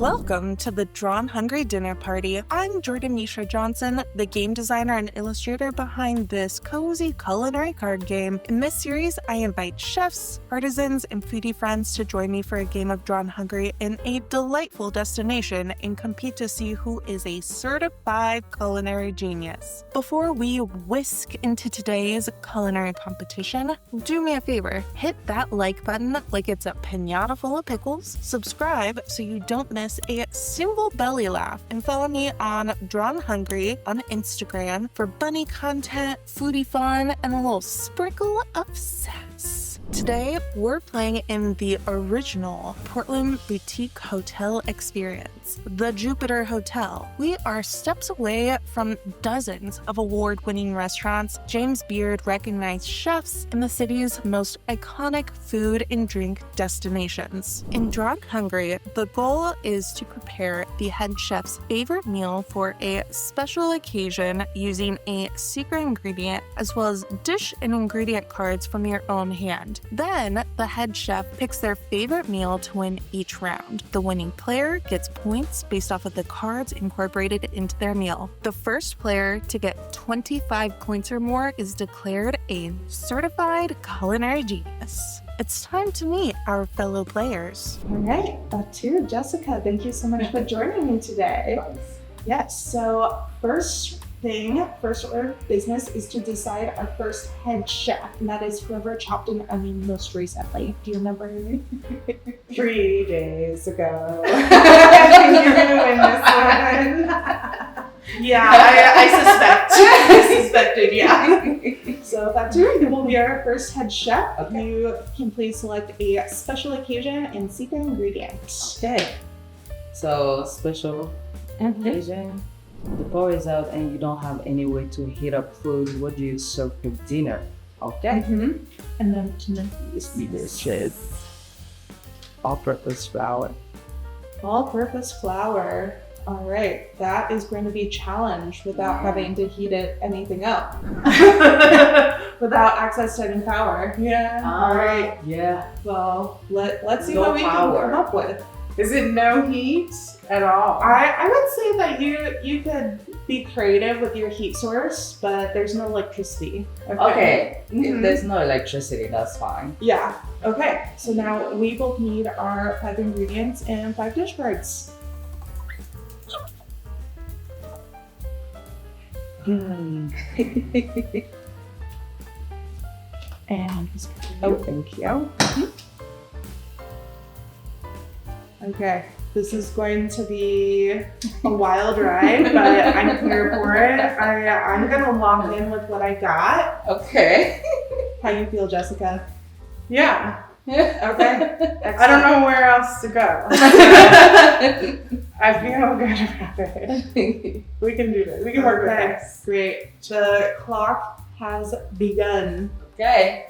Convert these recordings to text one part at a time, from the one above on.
Welcome to the Drawn Hungry Dinner Party. I'm Jordan Mishra Johnson, the game designer and illustrator behind this cozy culinary card game. In this series, I invite chefs, artisans, and foodie friends to join me for a game of Drawn Hungry in a delightful destination and compete to see who is a certified culinary genius. Before we whisk into today's culinary competition, do me a favor, hit that like button like it's a piñata full of pickles, subscribe so you don't miss a single belly laugh, and follow me on Drawn Hungry on Instagram for bunny content, foodie fun, and a little sprinkle of sass. Today, we're playing in the original Portland boutique hotel experience, the Jupiter Hotel. We are steps away from dozens of award-winning restaurants, James Beard recognized chefs, and the city's most iconic food and drink destinations. In Drawn Hungry, the goal is to prepare the head chef's favorite meal for a special occasion using a secret ingredient, as well as dish and ingredient cards from your own hand. Then, the head chef picks their favorite meal to win each round. The winning player gets points based off of the cards incorporated into their meal. The first player to get 25 points or more is declared a certified culinary genius. It's time to meet our fellow players. All right, Fatou, Jessica, thank you so much for joining me today. Yes, so first order of business is to decide our first head chef, and that is whoever chopped an onion most recently. Do you remember her name? 3 days ago. I think you're doing this one. Yeah, I suspected, yeah. So Fatou, you will be our first head chef. Okay. You can please select a special occasion and secret ingredient. Okay. So, special occasion. The power is out and you don't have any way to heat up food. What do you serve for dinner? Okay. And then Delicious. All-purpose flour. all-purpose flour. All right, that is going to be challenged without having to heat anything up. Without access to any power. Yeah. All right. Yeah. Well, let's see No what we power. can come up with. Is it no heat at all? I would say that you could be creative with your heat source, but there's no electricity. Okay. Mhm. If there's no electricity, that's fine. Yeah. Okay. So now we both need our 5 ingredients and 5 dish cards. Hmm. And Oh, thank you. okay, this is going to be a wild ride, but I'm here for it. I'm gonna lock in with what I got. Okay. How you feel, Jessica? Yeah. Okay. I don't know where else to go. I feel good about it. We can do this. We can work with Okay, this. great. The clock has begun. Okay.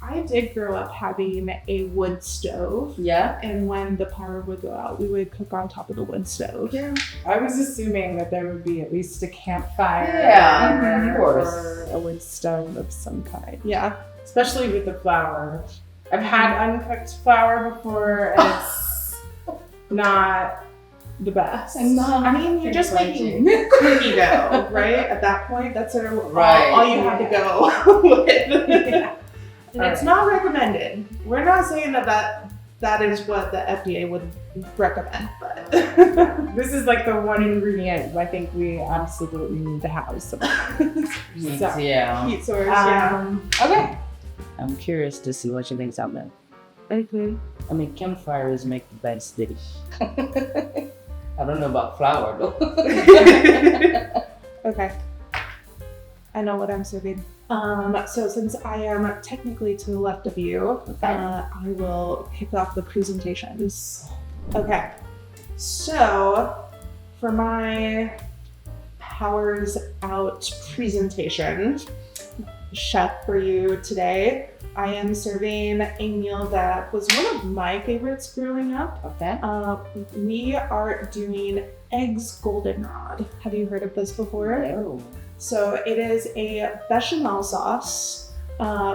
I did grow up having a wood stove, Yeah. and when the power would go out, we would cook on top of the wood stove. Yeah. I was assuming that there would be at least a campfire. Yeah, of course. Or a wood stove of some kind. Yeah. Especially with the flour. I've had uncooked flour before and it's not the best. I mean, you're just making cookie dough, right? At that point, that's Right. all you have to go with. Yeah. And it's not recommended. We're not saying that is what the FDA would recommend, but This is like the one ingredient I think we absolutely need to have. So, Yeah. heat source, yeah. Okay. I'm curious to see what you think's out there. Okay. I mean, campfires make the best dish. I don't know about flour though. Okay. I know what I'm serving. So since I am technically to the left of you, I will kick off the presentations. Okay. So for my powers out presentation, chef for you today, I am serving a meal that was one of my favorites growing up. Okay. We are doing eggs goldenrod. Have you heard of this before? Oh. So it is a bechamel sauce,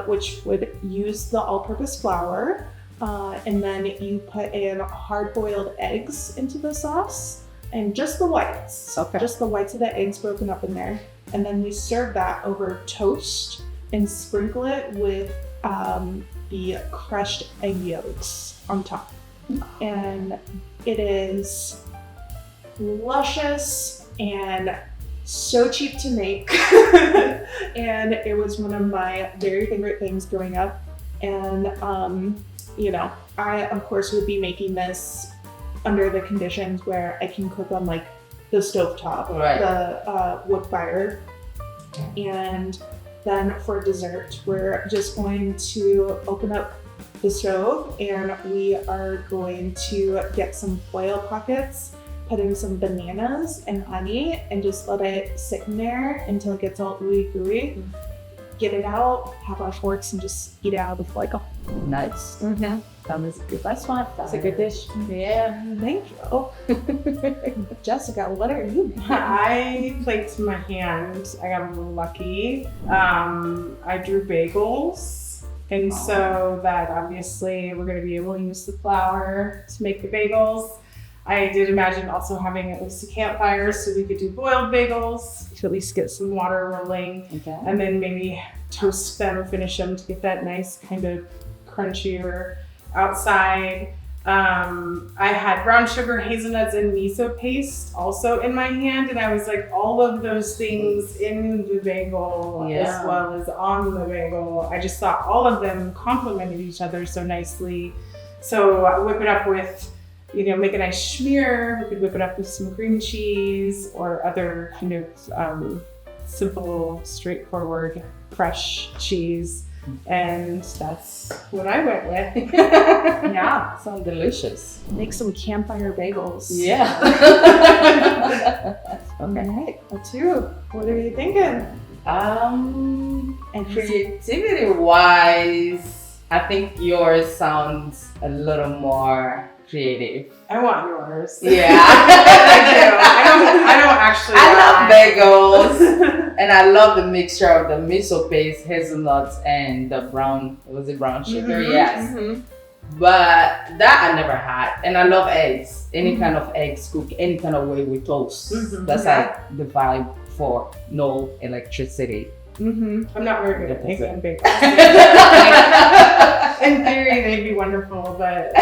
which would use the all-purpose flour. And then you put in hard-boiled eggs into the sauce, and just the whites. Okay. Just the whites of the eggs broken up in there. And then we serve that over toast and sprinkle it with the crushed egg yolks on top. And it is luscious and so cheap to make. And it was one of my very favorite things growing up. And, you know, I, of course, would be making this under the conditions where I can cook on like the stovetop, Right. the wood fire. And then for dessert, we're just going to open up the stove and we are going to get some foil pockets, put in some bananas and honey, and just let it sit in there until it gets all ooey gooey. Get it out, have our forks, and just eat it out of the foil. Nice. Mm-hmm. That was good. That's fine. That's a good dish. Yeah. Thank you. Jessica, what are you making? I played to my hand. I got a little lucky. I drew bagels. And so that obviously we're going to be able to use the flour to make the bagels. I did imagine also having at least a campfire so we could do boiled bagels to at least get some water rolling. Okay. And then maybe toast them, finish them to get that nice kind of crunchier outside. I had brown sugar, hazelnuts, and miso paste also in my hand, and I was like, all of those things in the bagel as well as on the bagel. I just thought all of them complemented each other so nicely. So I whip it up with, you know, make a nice schmear. We could whip it up with some cream cheese or other kind of simple, straightforward, fresh cheese. And that's what I went with. Yeah, sounds delicious. Make some campfire bagels. Yeah. All right, let's hear. What are you thinking? And creativity wise, I think yours sounds a little more creative. I want yours. Yeah. I don't actually. I love bagels. And I love the mixture of the miso paste, hazelnuts, and the brown sugar? Mm-hmm, Yes. mm-hmm. But that I never had. And I love eggs. Any kind of eggs cook any kind of way with toast. Mhm. That's like the vibe for no electricity. Mm-hmm. I'm not very good at making bagels. In theory, they'd be wonderful, but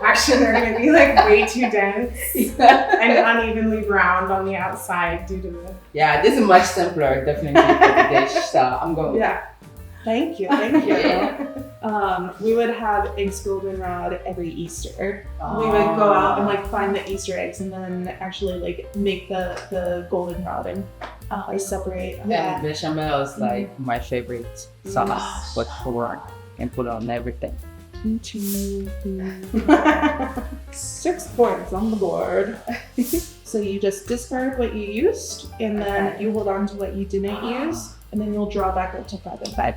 actually, they're going to be like way too dense and unevenly browned on the outside due to the. Yeah, this is much simpler, definitely, for the dish. So I'm going. Yeah. Thank you. Thank you. We would have eggs goldenrod every Easter. We would go out and like find the Easter eggs and then actually like make the goldenrod and separate And that. bechamel is like my favorite sauce, but for and put on everything. 6 points on the board. So you just discard what you used, and then you hold on to what you didn't use, and then you'll draw back up to 5 and 5.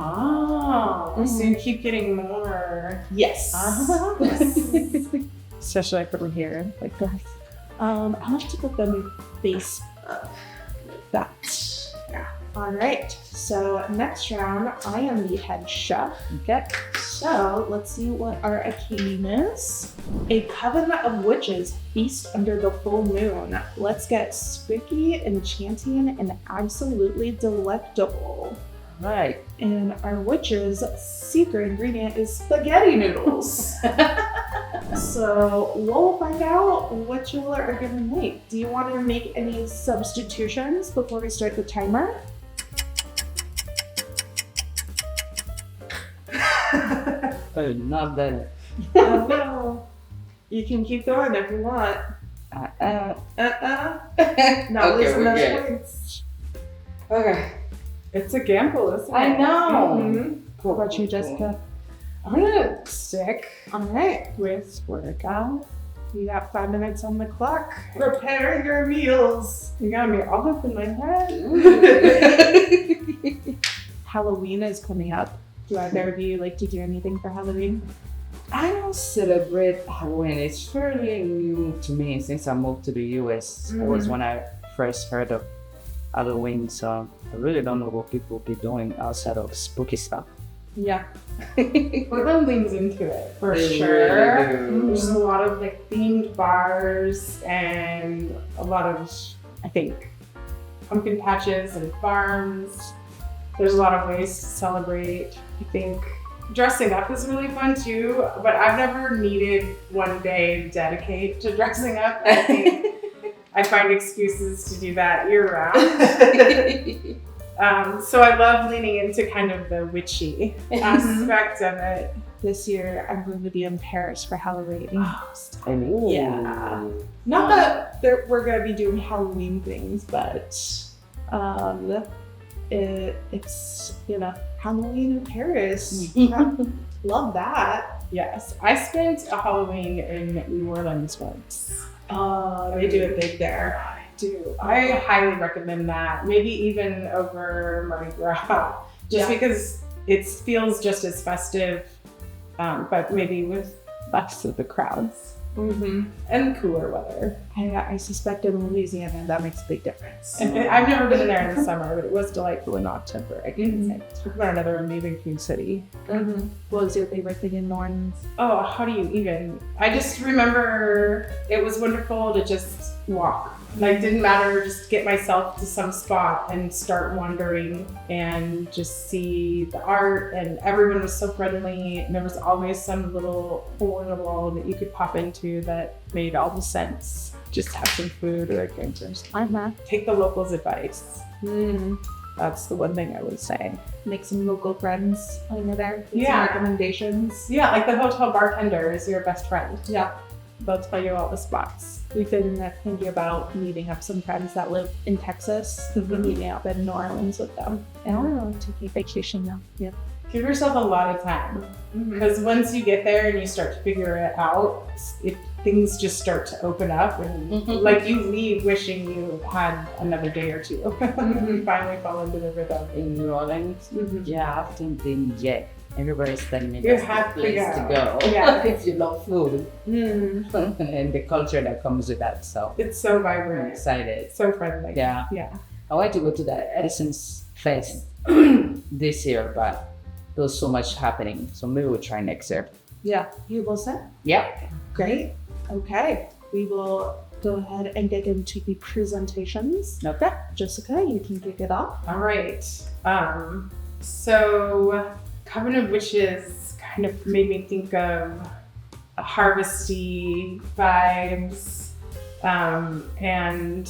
Oh, so you keep getting more. Yes. So should I put them here like this? I'll have to put them face up. That. Yeah. All right. So next round, I am the head chef. Okay. So let's see what our occasion is. A coven of witches feast under the full moon. Let's get spooky, enchanting, and absolutely delectable. Right. And our witch's secret ingredient is spaghetti noodles. So we'll find out what you are going to make. Do you want to make any substitutions before we start the timer? Oh, not bad. Oh no. You can keep going if you want. No, Okay, there's we're enough good. points. Okay. It's a gamble, isn't it? I know. Mhm. What about you, Jessica? I'm gonna stick All right. with workout. You got 5 minutes on the clock. Prepare your meals. You got me all up in my head. Halloween is coming up. Do either of you like to do anything for Halloween? I don't celebrate Halloween. It's fairly new to me since I moved to the US. It was when I first heard of Halloween, so I really don't know what people be doing outside of spooky stuff. Yeah. Portland leans into it for They sure. really do. There's a lot of like themed bars and a lot of, I think, pumpkin patches and farms. There's a lot of ways to celebrate. I think dressing up is really fun too, but I've never needed one day to dedicate to dressing up. I think I find excuses to do that year round. So I love leaning into kind of the witchy aspect of it. This year, I'm going to be in Paris for Halloween. Yeah. Not that we're going to be doing Halloween things, but it's, Halloween in Paris. Love that. Yes, I spent a Halloween in New Orleans once. They do it big there. I highly recommend that. Maybe even over Mardi Gras, just because it feels just as festive, but maybe with less of the crowds and cooler weather. I suspect in Louisiana that makes a big difference. And I've never been there in the summer, but it was delightful in October. I can say. Talk about another amazing food city. What was your favorite thing in New Orleans? Oh, how do you even? I just remember it was wonderful to just walk. Like, didn't matter, just get myself to some spot and start wandering and just see the art, and everyone was so friendly, and there was always some little hole in the wall that you could pop into that made all the sense. Just have some food or a drink or something. Take the locals' advice. That's the one thing I would say. Make some local friends when you're there. Get Yeah. some recommendations. Yeah, like the hotel bartender is your best friend. Yeah. They'll tell you all the spots. We've been thinking about meeting up some friends that live in Texas. We've been meeting up in New Orleans with them. And I don't know, taking a vacation now. Yeah. Give yourself a lot of time, because once you get there and you start to figure it out, things just start to open up, and like you leave wishing you had another day or two. You finally fall into the rhythm. In New Orleans, yeah, I haven't been yet. Everybody's telling me You that's have the to place to go. go. Yeah. If you love food and the culture that comes with that. So It's so I'm vibrant, excited. so friendly. Yeah. Yeah. I wanted to go to the Essence Fest this year, but there was so much happening. So maybe we'll try next year. Yeah. You will set? Yeah. Great. Okay. We will go ahead and get into the presentations. Okay. Jessica, you can kick it off. All right. So Coven of Witches kind of made me think of harvesty vibes, and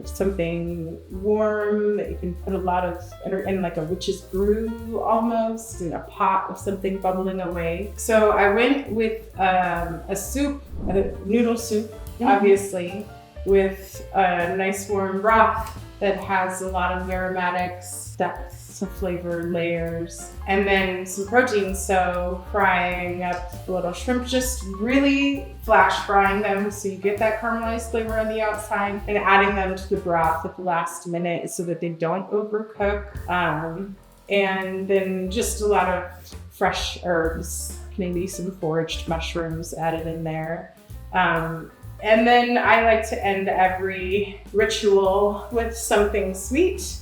something warm that you can put a lot of in like a witch's brew almost, in a pot with something bubbling away. So I went with a soup, a noodle soup, obviously, with a nice warm broth that has a lot of aromatics, depths of flavor, layers, and then some protein. So frying up the little shrimp, just really flash frying them so you get that caramelized flavor on the outside, and adding them to the broth at the last minute so that they don't overcook. And then just a lot of fresh herbs, maybe some foraged mushrooms added in there. And then I like to end every ritual with something sweet.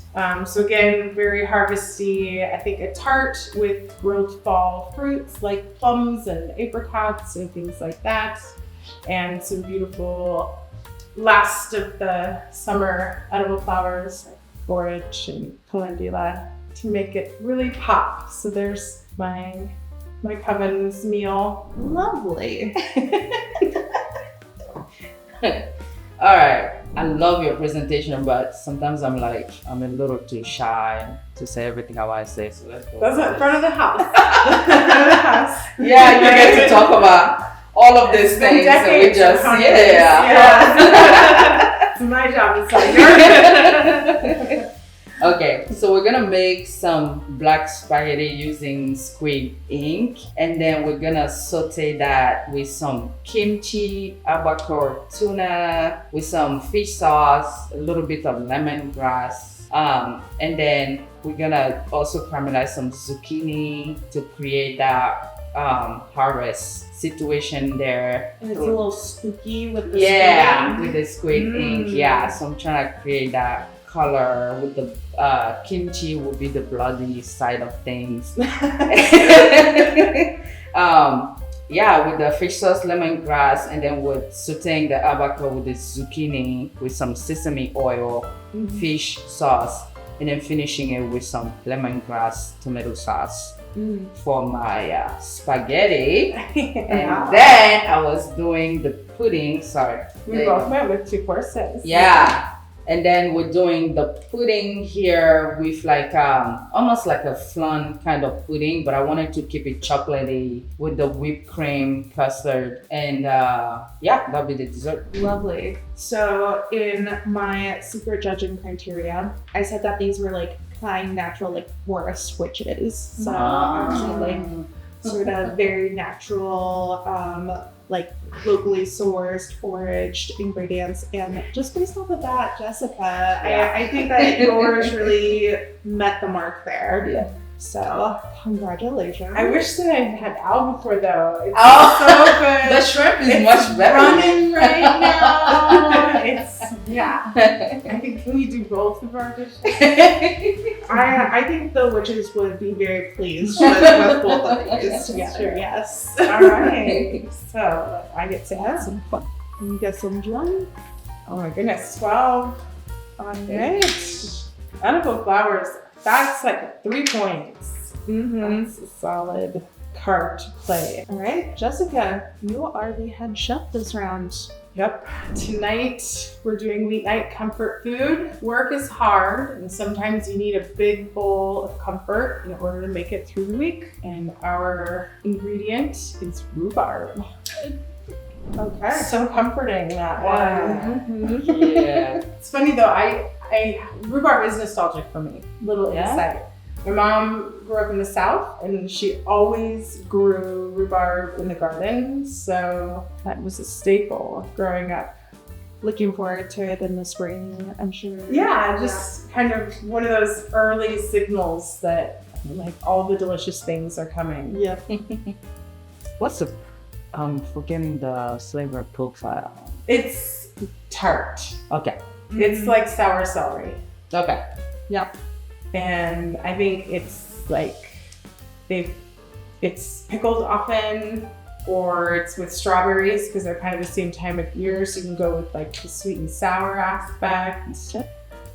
So again, very harvesty. I think a tart with grilled fall fruits like plums and apricots and things like that. And some beautiful last of the summer edible flowers like borage and calendula to make it really pop. So there's my Coven's meal. Lovely. All right. I love your presentation, but sometimes I'm a little too shy to say everything I want to say. So let's go. That's in front of the house. Front of the house. Yeah, you get to talk about all of these It's been things, and we decades just of It's my job. It's not yours. Okay, so we're gonna make some black spaghetti using squid ink, and then we're gonna saute that with some kimchi, albacore tuna, with some fish sauce, a little bit of lemongrass, and then we're gonna also caramelize some zucchini to create that harvest situation there. And it's a little spooky with the Yeah, squid. with the squid ink. Yeah, so I'm trying to create that color with the kimchi would be the bloody side of things. Yeah, with the fish sauce, lemongrass, and then with sauteing the avocado with the zucchini with some sesame oil, fish sauce, and then finishing it with some lemongrass tomato sauce for my spaghetti. And then I was doing the pudding. Sorry. We both went with 2 courses. Yeah. And then we're doing the pudding here with like almost like a flan kind of pudding, but I wanted to keep it chocolatey with the whipped cream, custard, and yeah, that'll be the dessert. Lovely. So in my secret judging criteria, I said that these were like kind, natural, like forest witches. So like sort of very natural, like locally sourced, foraged ingredients. And just based off of that, Jessica, I think that yours really met the mark there. Yeah. So congratulations. I wish that I had albacore though. It's Oh, so good. The shrimp is It's much better. running right now. It's I think, can we do both of our dishes? I think the witches would be very pleased with both of these together. Yes. All right. So I get to have some fun. You get some drum. Oh my goodness, 12. All right. Edible flowers. That's like 3 points. That's a solid card to play. All right, Jessica, you are the head chef this round. Yep. Tonight we're doing weeknight comfort food. Work is hard, and sometimes you need a big bowl of comfort in order to make it through the week. And our ingredient is rhubarb. Okay. So comforting, that one. Yeah. It's funny though, I rhubarb is nostalgic for me. Little Yeah? insight. My mom grew up in the South and she always grew rhubarb in the garden. So that was a staple growing up. Looking forward to it in the spring, I'm sure. Yeah, just kind of one of those early signals that like all the delicious things are coming. Yeah. What's the forgetting the flavor profile? It's tart. Okay. It's like sour celery. Okay. Yep. And I think it's like it's pickled often, or it's with strawberries because they're kind of the same time of year, so you can go with like the sweet and sour aspect.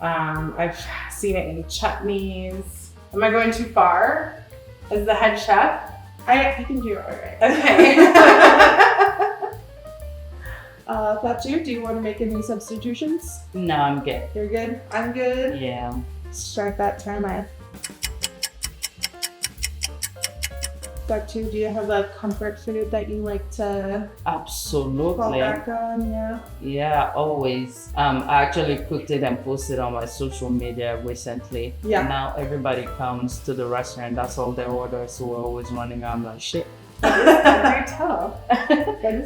I've seen it in chutneys. Am I going too far as the head chef? I can do it all right. Okay. Fatou, do you want to make any substitutions? No, I'm good. You're good? I'm good. Yeah. Start that timer. Fatou, do you have a comfort food that you like to fall Absolutely. back on? Yeah. Yeah, always. I actually cooked it and posted on my social media recently. Yeah. And now everybody comes to the restaurant. That's all their orders. So we're always running out like shit. Very tough.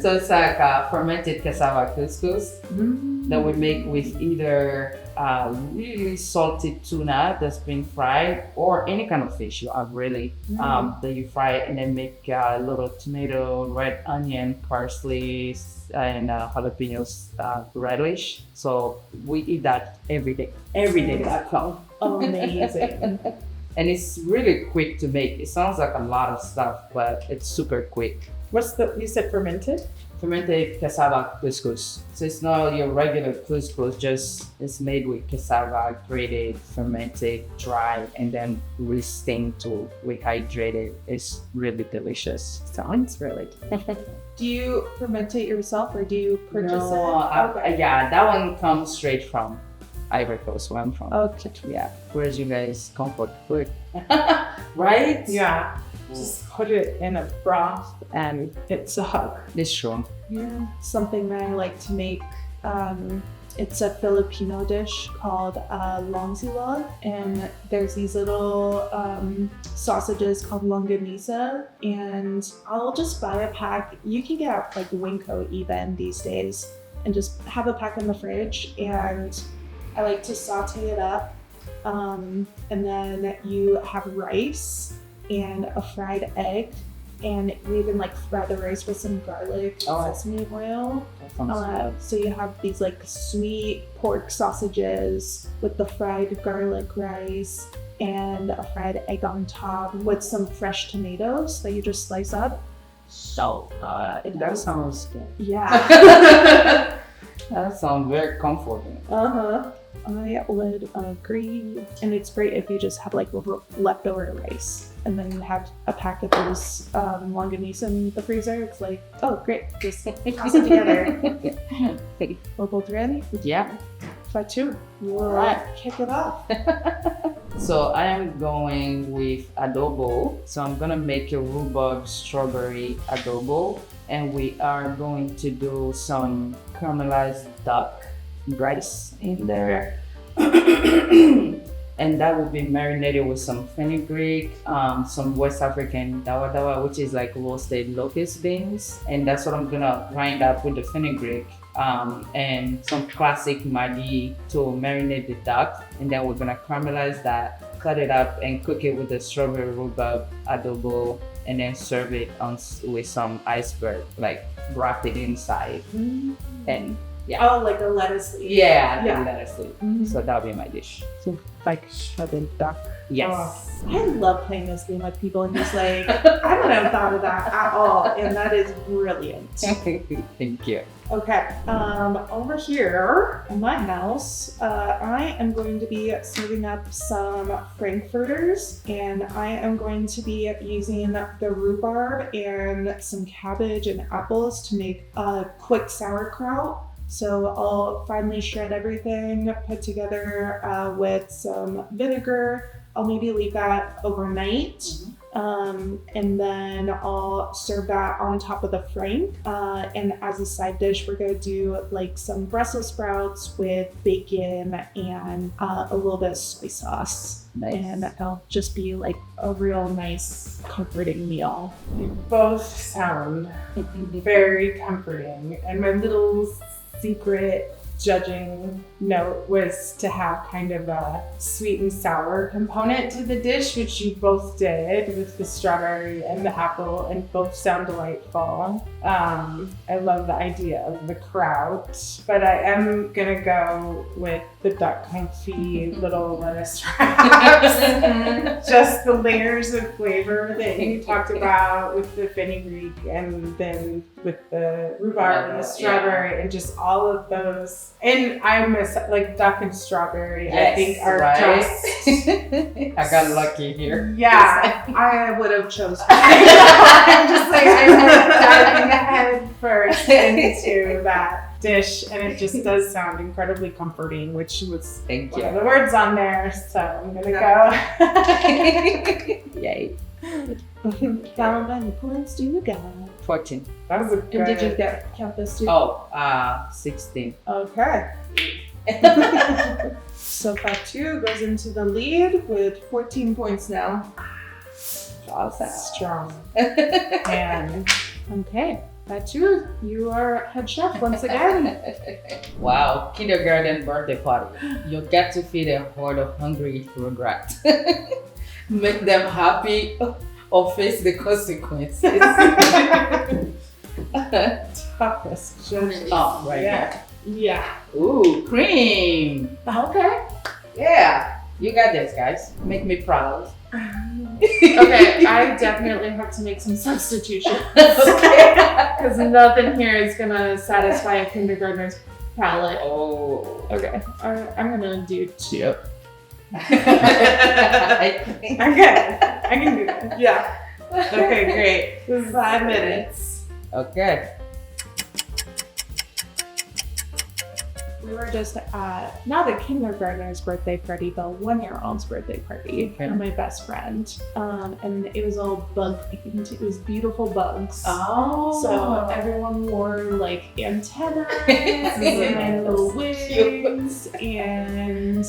So it's like fermented cassava couscous that we make with either really salted tuna that's been fried or any kind of fish you have really that you fry it and then make a little tomato, red onion, parsley, and jalapenos radish. So we eat that every day. Every day that comes. Amazing. And it's really quick to make. It sounds like a lot of stuff, but it's super quick. What's you said fermented? Fermented cassava couscous. So it's not your regular couscous, just it's made with cassava, grated, fermented, dry, and then re-steamed to rehydrate it. It's really delicious. Sounds really Do you ferment it yourself or do you purchase it? Yeah, that one comes straight from Ivory Coast, where I'm from. Okay. Yeah. Where's you guys' comfort food? Right? Yeah. Just put it in a broth and it's a hug. This true. Yeah. Something that I like to make. It's a Filipino dish called longsilog, and there's these little sausages called longanisa, and I'll just buy a pack. You can get like Winco even these days, and just have a pack in the fridge. And I like to saute it up, and then you have rice and a fried egg and we even like fry the rice with some garlic, Oh. sesame oil. That sounds So you have these like sweet pork sausages with the fried garlic rice and a fried egg on top with some fresh tomatoes that you just slice up. So good. that sounds good. Yeah. That sounds very comforting. Uh-huh. I would agree. And it's great if you just have like leftover rice and then you have a pack of those longanise in the freezer. It's like, oh great, just toss it together. We're both ready? Yeah. Fatou, you will Right. kick it off. So I am going with adobo. So I'm gonna make a rhubarb strawberry adobo, and we are going to do some caramelized duck rice in there. And that will be marinated with some fenugreek, some West African dawa dawa, which is like roasted locust beans. And that's what I'm gonna grind up with the fenugreek. And some classic Maggi to marinate the duck. And then we're gonna caramelize that, cut it up, and cook it with the strawberry rhubarb adobo, and then serve it with some iceberg, like wrap it inside. And Oh, like a lettuce leaf. yeah, Yeah. lettuce leaf. Mhm. So that'll be my dish. So like shredded duck. Yes. I love playing this game with people and just like, I wouldn't have thought of that at all. And that is brilliant. Thank you. Okay, over here in my house, I am going to be serving up some frankfurters, and I am going to be using the rhubarb and some cabbage and apples to make a quick sauerkraut. So I'll finally shred everything, put together with some vinegar. I'll maybe leave that overnight. And then I'll serve that on top of the frank. And as a side dish, we're gonna do like some Brussels sprouts with bacon and a little bit of soy sauce. Nice. And it'll just be like a real nice, comforting meal. You both sound very comforting, and my little secret judging note was to have kind of a sweet and sour component to the dish, which you both did with the strawberry and the apple, and both sound delightful. I love the idea of the kraut, but I am gonna go with the duck confit little lettuce wraps. Just the layers of flavor that you talked about with the fenugreek, and then with the rhubarb and the strawberry, and just all of those. And I miss like duck and strawberry. I think are just. I got lucky here. Yeah, I would have chosen. I'm just like I'm diving ahead first into that dish, and it just does sound incredibly comforting, which was Thank one you. of the words on there. So I'm gonna go. Yay. How many points do you get? 14. That was a And did you good. count this too? Oh, 16. Okay. So Fatou goes into the lead with 14 points now. Awesome. Strong. And Okay. Fatou, you are head chef once again. Wow, kindergarten birthday party. You get to feed a horde of hungry regret. Make them happy or face the consequences. toughest judges. Oh, right. Yeah. Yeah. Ooh, cream. Okay. Yeah, you got this, guys. Make me proud. Okay, I definitely have to make some substitutions Okay. because nothing here is gonna satisfy a kindergartner's palate. Oh. Okay, I'm gonna do 2. I think- Okay. I can do that. Yeah. Okay, great. 5 minutes. Okay. We were just at not a kindergartner's birthday party, but a 1-year-old's birthday party Okay. for my best friend. And it was all bug themed. It was beautiful bugs. Oh. So everyone wore like antennas and little wings, and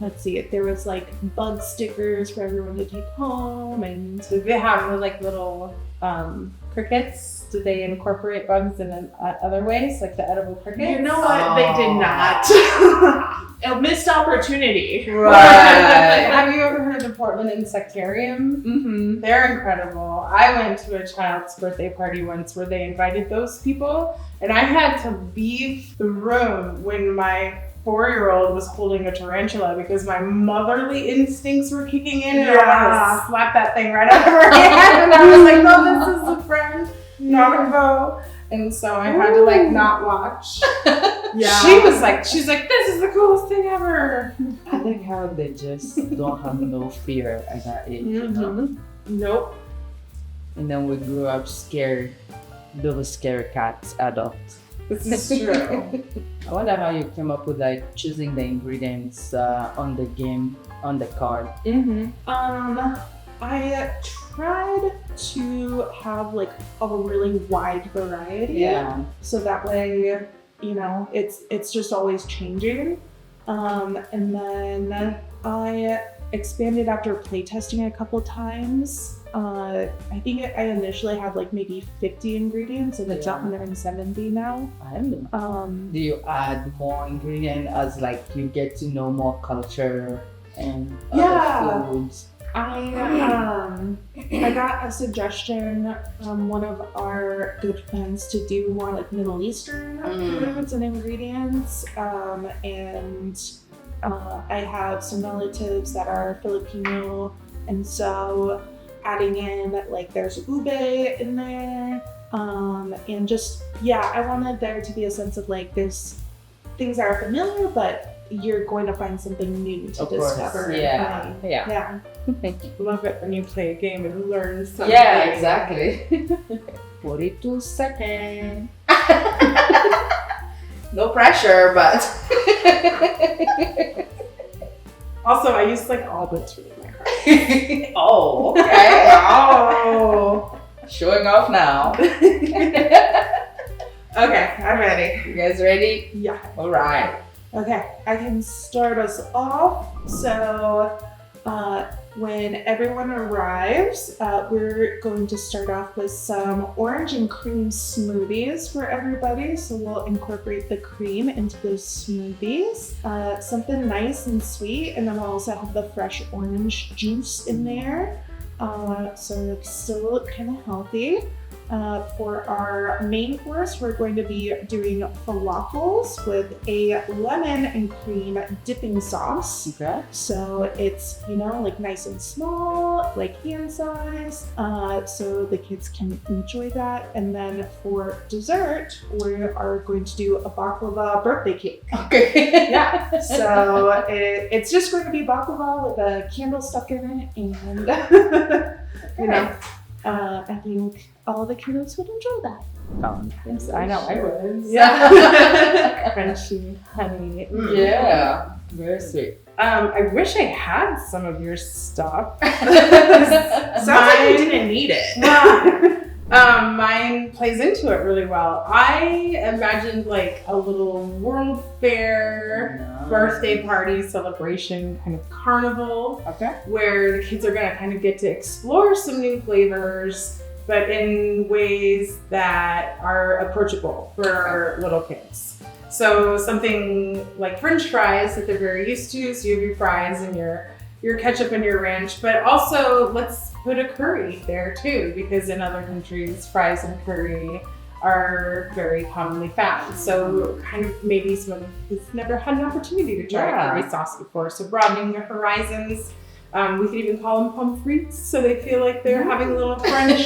let's see, there was like bug stickers for everyone to take home, and Did they have like little crickets. Do they incorporate bugs in other ways, like the edible crickets? You know what? They did not. A missed opportunity. Right. Have you ever heard of the Portland Insectarium? Mm-hmm. They're incredible. I went to a child's birthday party once where they invited those people, and I had to leave the room when my 4-year-old was holding a tarantula because my motherly instincts were kicking in, and I wanted to slap that thing right out of her hand. And I was like, no, this is a friend, not a foe. And so I had to like not watch. Yeah. She's like, this is the coolest thing ever. I like how they just don't have no fear at that age, you know? Nope. And then we grew up scared, little scary cats, adults. This is true. I wonder how you came up with like choosing the ingredients on the game, on the card. I tried to have like a really wide variety. Yeah. So that way, you know, it's just always changing. And then I expanded after playtesting a couple times. I think I initially had like maybe 50 ingredients, and it's 170 now. I don't know. Do you add more ingredient as like you get to know more culture and other foods? I got a suggestion from one of our good friends to do more like Middle Eastern foods and ingredients, and I have some relatives that are Filipino, and so adding in like there's ube in there, and just I wanted there to be a sense of like there's things that are familiar, but you're going to find something new to discover. Yeah. Yeah. Love it when you play a game and learn something. Yeah, exactly. 42 seconds. No pressure, but. Also, I used like all but to read my card. Oh, okay. Oh. Showing off now. Okay, I'm ready. You guys ready? Yeah. All right. Okay, I can start us off. So, when everyone arrives, we're going to start off with some orange and cream smoothies for everybody. So we'll incorporate the cream into those smoothies. Something nice and sweet, and then we'll also have the fresh orange juice in there. So it's still kind of healthy. For our main course, we're going to be doing falafels with a lemon and cream dipping sauce. Okay. So it's, you know, like nice and small, like hand size, so the kids can enjoy that. And then for dessert, we are going to do a baklava birthday cake. Okay. Yeah. So it's just going to be baklava with a candle stuck in it, and you know. I think all the kiddos would enjoy that. Yes, I know I would. Yeah. Crunchy, honey. Yeah. Very sweet. I wish I had some of your stuff. Sounds like you didn't need it. Mine plays into it really well. I imagined like a little World Fair birthday party celebration kind of carnival. Okay. Where the kids are going to kind of get to explore some new flavors, but in ways that are approachable for our little kids. So something like French fries that they're very used to. So you have your fries and your ketchup and your ranch, but also let's put a curry there too, because in other countries, fries and curry are very commonly found. So kind of maybe someone who's never had an opportunity to try a curry sauce before. So broadening their horizons. We could even call them pommes frites, so they feel like they're having a little French.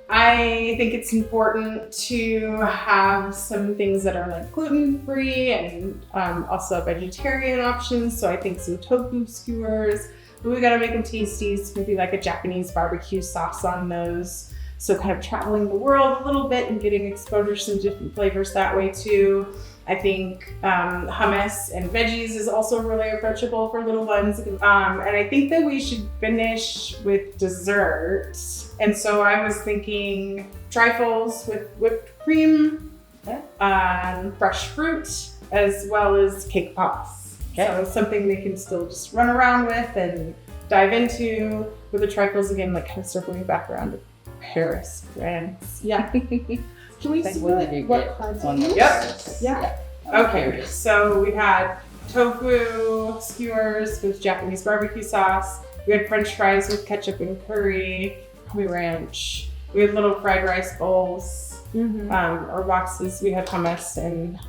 I think it's important to have some things that are like gluten-free and also vegetarian options. So I think some tofu skewers, but we gotta make them tasty. So maybe like a Japanese barbecue sauce on those. So kind of traveling the world a little bit and getting exposure to some different flavors that way too. I think hummus and veggies is also really approachable for little ones. And I think that we should finish with dessert. And so I was thinking trifles with whipped cream, fresh fruit, as well as cake pops. Okay. So something they can still just run around with and dive into. with the trifles again, like kind of circling back around to Paris, France. Yeah. Can we Like, see what did you what get cards on you the used? Yep. Yeah. I'm Okay, curious. so we had tofu skewers with Japanese barbecue sauce. We had French fries with ketchup and curry, Honey Ranch. We had little fried rice bowls, or boxes. We had hummus and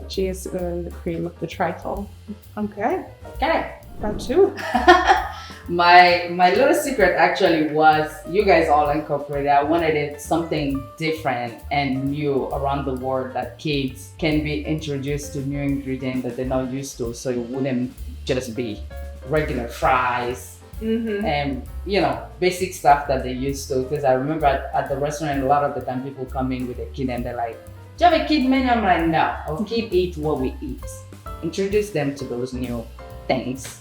cheese and the cream of the trifle. Okay. Okay. Got two. My little secret actually was you guys all incorporated. I wanted it something different and new around the world that kids can be introduced to new ingredients that they're not used to, so it wouldn't just be regular fries and basic stuff that they used to. Because I remember at the restaurant a lot of the time people come in with a kid and they're like, "Do you have a kid menu?" I'm like, "No, our kid eat what we eat." Introduce them to those new things.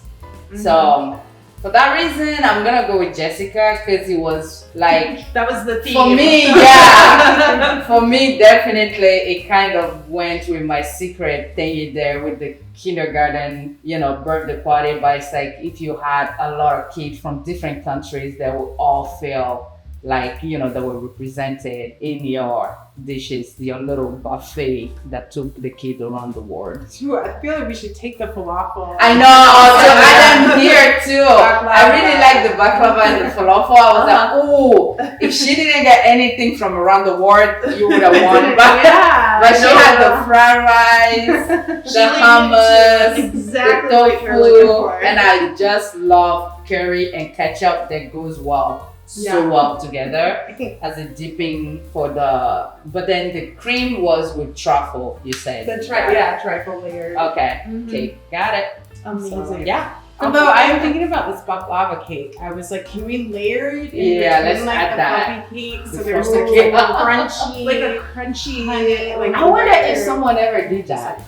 So for that reason, I'm gonna go with Jessica because it was like That was the theme. for me, yeah. For me, definitely, it kind of went with my secret thingy there with the kindergarten, birthday party. But it's like if you had a lot of kids from different countries, they would all feel like they were represented in your dishes, your little buffet that took the kids around the world. Ooh, I feel like we should take the falafel. I know, so I am here too. I really like the baklava and the falafel. I was like, oh, if she didn't get anything from around the world, you would have won. But she had the fried rice, the hummus, Exactly the what you're looking tofu, for. and I just love curry and ketchup that goes so well together as a dipping for but then the cream was with truffle, you said. Trifle layer. Okay, got it. Amazing. So, yeah. Although I am thinking about this baklava cake, I was like, can we layer it in Yeah, between, let's add the that. fluffy cake so Before there's the like cake. a crunchy, Like a crunchy, honey, like I wonder if layer. someone ever did that,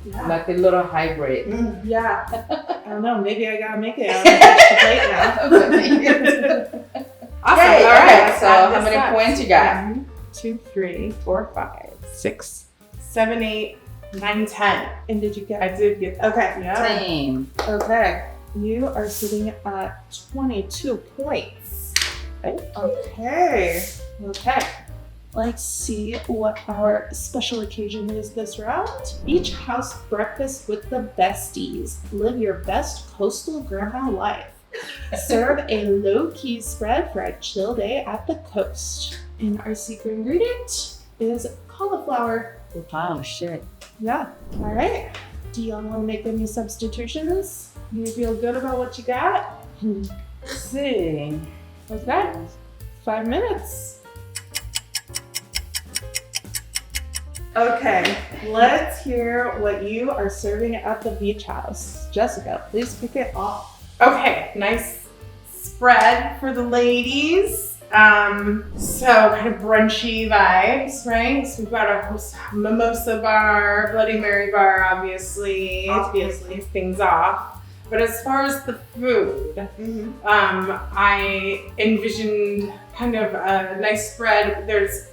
Yeah. like a little hybrid. Yeah. I don't know. Maybe I gotta make it. I'm gonna plate now. Awesome. Yay, All okay, right. so add how this many up. points you got? 1, 2, 3, 4, 5, 6, 7, 8, 9, 10. And did you get? I did get that. Okay. Yeah. Same. Okay. You are sitting at 22 points. Okay. Okay. Let's see what our special occasion is this round. Beach house breakfast with the besties. Live your best coastal grandma life. Serve a low-key spread for a chill day at the coast. And our secret ingredient is cauliflower. Oh shit. Yeah. All right. Do y'all want to make any substitutions? You feel good about what you got? Let's see. Okay. 5 minutes. Okay, let's hear what you are serving at the beach house. Jessica, please kick it off. Okay, nice spread for the ladies. So kind of brunchy vibes, right? So we've got a mimosa bar, Bloody Mary bar, obviously. Obviously. These things off. But as far as the food, I envisioned kind of a nice spread. There's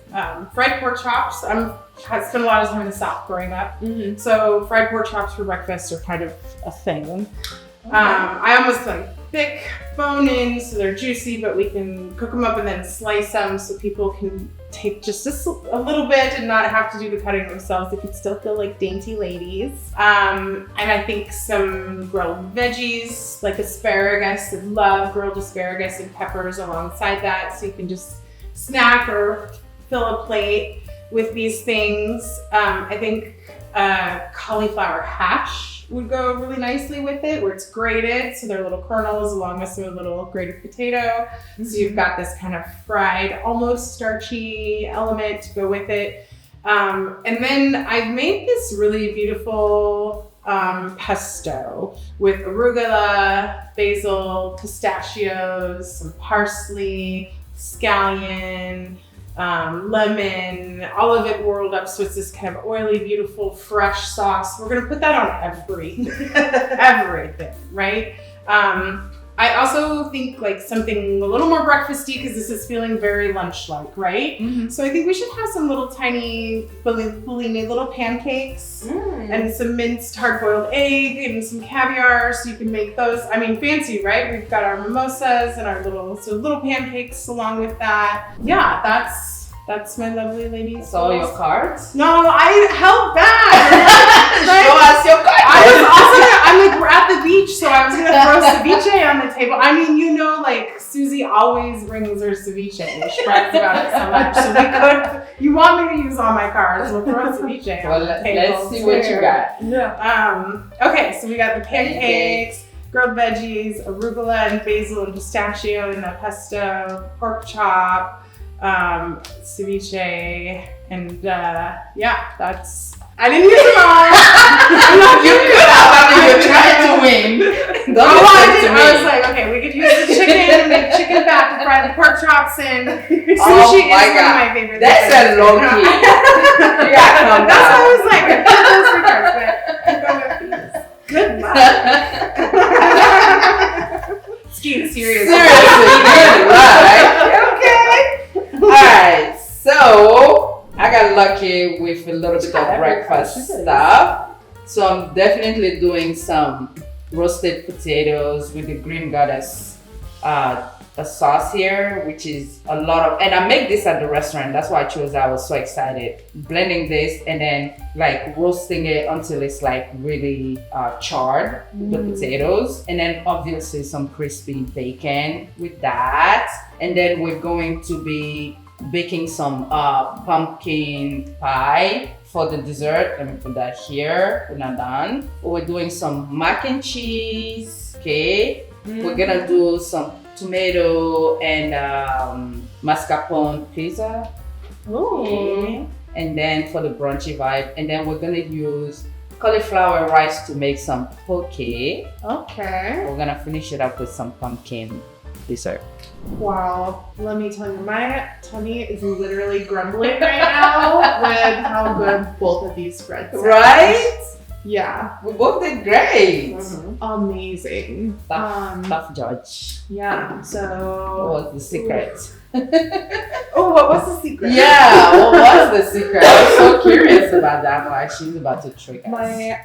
fried pork chops. I spent a lot of time in the South growing up. So fried pork chops for breakfast are kind of a thing. I almost like thick bone in so they're juicy, but we can cook them up and then slice them so people can take just a little bit and not have to do the cutting themselves. They can still feel like dainty ladies. And I think some grilled veggies like asparagus. I love grilled asparagus and peppers alongside that, so you can just snack or fill a plate with these things. I think cauliflower hash would go really nicely with it, where it's grated, so they're little kernels along with some little grated potato. So you've got this kind of fried, almost starchy element to go with it. And then I've made this really beautiful pesto with arugula, basil, pistachios, some parsley, scallion, lemon, all of it whirled up, so it's this kind of oily, beautiful, fresh sauce. We're gonna put that on everything, right? I also think like something a little more breakfasty because this is feeling very lunch-like, right? So I think we should have some little tiny Bellini little pancakes and some minced hard-boiled egg and some caviar, so you can make those. I mean, fancy, right? We've got our mimosas and our little pancakes along with that. Yeah, that's my lovely ladies. So your cards? No, I held back. Show us your cards. I'm like, we're at the beach, so I was gonna throw ceviche on the table. I mean, you know, like Susie always brings her ceviche. She brags about it so much. So we could. You want me to use all my cards? We'll throw ceviche on the table. Let's see what you got. Yeah. Okay, so we got the pancakes, grilled veggies, arugula and basil and pistachio in a pesto, pork chop, ceviche, and yeah, that's. I didn't use them all. You could have. I mean, you're trying to win. Don't listen to me. I was like, okay, we could use the chicken and make chicken fat to fry the pork chops in. Sushi Oh is my one God. of my favorite That's things. a low key. You gotta come That's down. what I was like. I put those for cards, but good luck. Skiing serious. Seriously, right? Okay. Alright, so I got lucky with a little bit of breakfast stuff. So I'm definitely doing some roasted potatoes with the green goddess a sauce here, which is a lot of, and I make this at the restaurant. That's why I chose that. I was so excited. Blending this and then like roasting it until it's like really charred, the potatoes. And then obviously some crispy bacon with that. And then we're going to be baking some pumpkin pie for the dessert. Let me put that here. We're not done. We're doing some mac and cheese. Okay. We're gonna do some tomato and mascarpone pizza. Ooh. And then for the brunchy vibe, and then we're gonna use cauliflower rice to make some poke. Okay. We're gonna finish it up with some pumpkin dessert. Wow. Let me tell you, my tummy is literally grumbling right now with how good both of these spreads sound. Right? Yeah. We both did great. Amazing. Tough judge. Yeah. What So. was the secret? Oh, what was the secret? Yeah, what was the secret? I'm so curious about that. Like, she's about to trick us.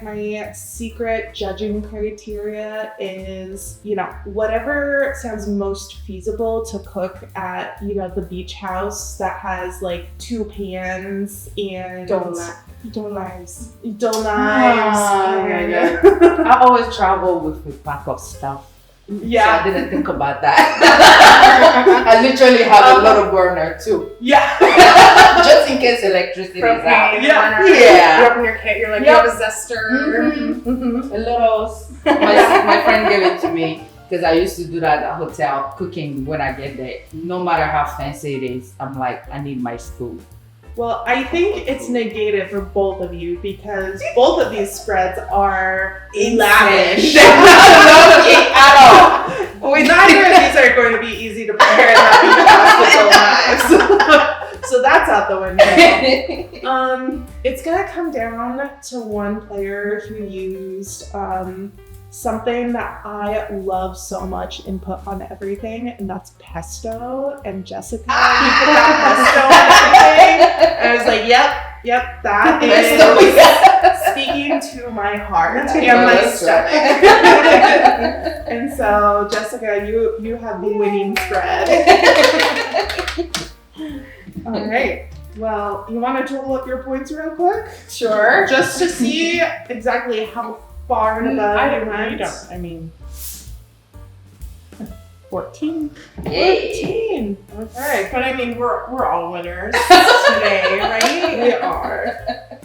My secret judging criteria is, whatever sounds most feasible to cook at, the beach house that has like 2 pans and dough knives. I always travel with a pack of stuff. Yeah. So I didn't think about that. I literally have a little burner too. Yeah. Just in case electricity is out. Yeah. Yeah. You open your kit, you're like, you have a zester. A little. My friend gave it to me because I used to do that at a hotel cooking when I get there. No matter how fancy it is, I'm like, I need my spoon. Well, I think it's negated for both of you because both of these spreads are lavish. They're not looking at all. Neither of these are going to be easy to prepare in that beach house with knives. So that's out the window. It's gonna come down to one player who used something that I love so much and put on everything, and that's pesto. And Jessica, he put that pesto on everything. And I was like, yep, that is speaking to my heart and my stomach. And so, Jessica, you have the winning spread. All right. Well, you want to total up your points real quick? Sure. Just to see exactly how far and above you went. I mean, 14. Yay. 14. Okay. but I mean, we're all winners today, right? We are.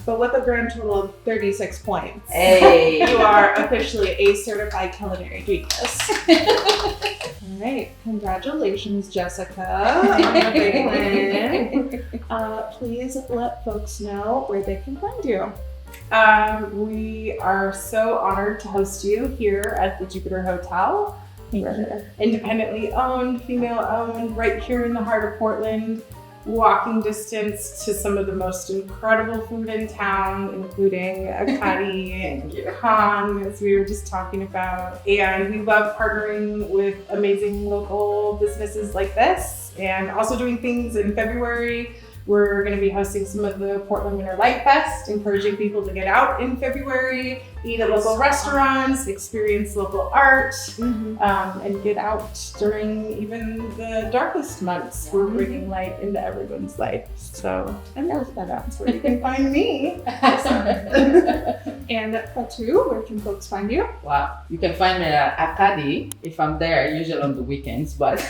But with a grand total of 36 points. Hey. You are officially a certified culinary genius. All right. Congratulations, Jessica, on your big win. Please let folks know where they can find you. We are so honored to host you here at the Jupiter Hotel. We're independently owned, female owned, right here in the heart of Portland. walking distance to some of the most incredible food in town, including Akadi, Khan, as we were just talking about. And we love partnering with amazing local businesses like this, and also doing things in February. We're going to be hosting some of the Portland Winter Light Fest, encouraging people to get out in February, eat at local restaurants, experience local art, and get out during even the darkest months. We're bringing light into everyone's life. So, and that's where you can find me. And Fatou, where can folks find you? Wow. You can find me at Akadi if I'm there, usually on the weekends, but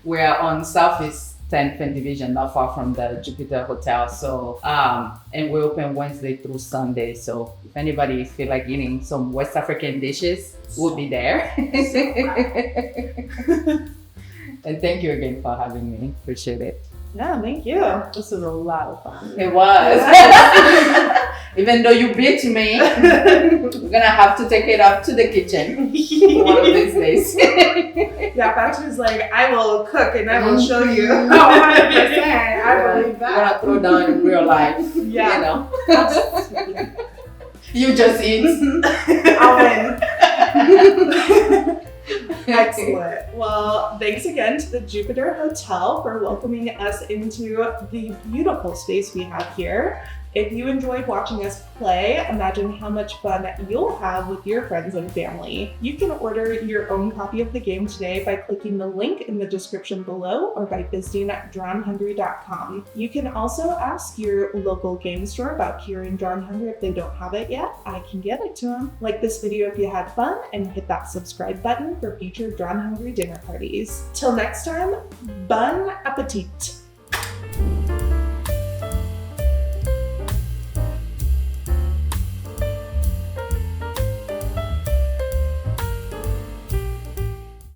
we're on Southeast 10th and Division, not far from the Jupiter Hotel. So, and we're open Wednesday through Sunday. So if anybody feel like eating some West African dishes, we'll be there. And thank you again for having me. Appreciate it. Yeah, thank you. This is a lot of fun. It was. Even though you beat me, we're gonna have to take it up to the kitchen one of these days. Yeah, Fatou's like, I will cook and I will show you. Oh, 100%. I believe We're gonna that. throw down in real life. Yeah. You know. You just eat. I'll win. Excellent. Well, thanks again to the Jupiter Hotel for welcoming us into the beautiful space we have here. If you enjoyed watching us play, imagine how much fun you'll have with your friends and family. You can order your own copy of the game today by clicking the link in the description below or by visiting drawnhungry.com. You can also ask your local game store about curing Drawn Hungry if they don't have it yet. I can get it to them. Like this video if you had fun and hit that subscribe button for future Drawn Hungry dinner parties. Till next time, bon appetit!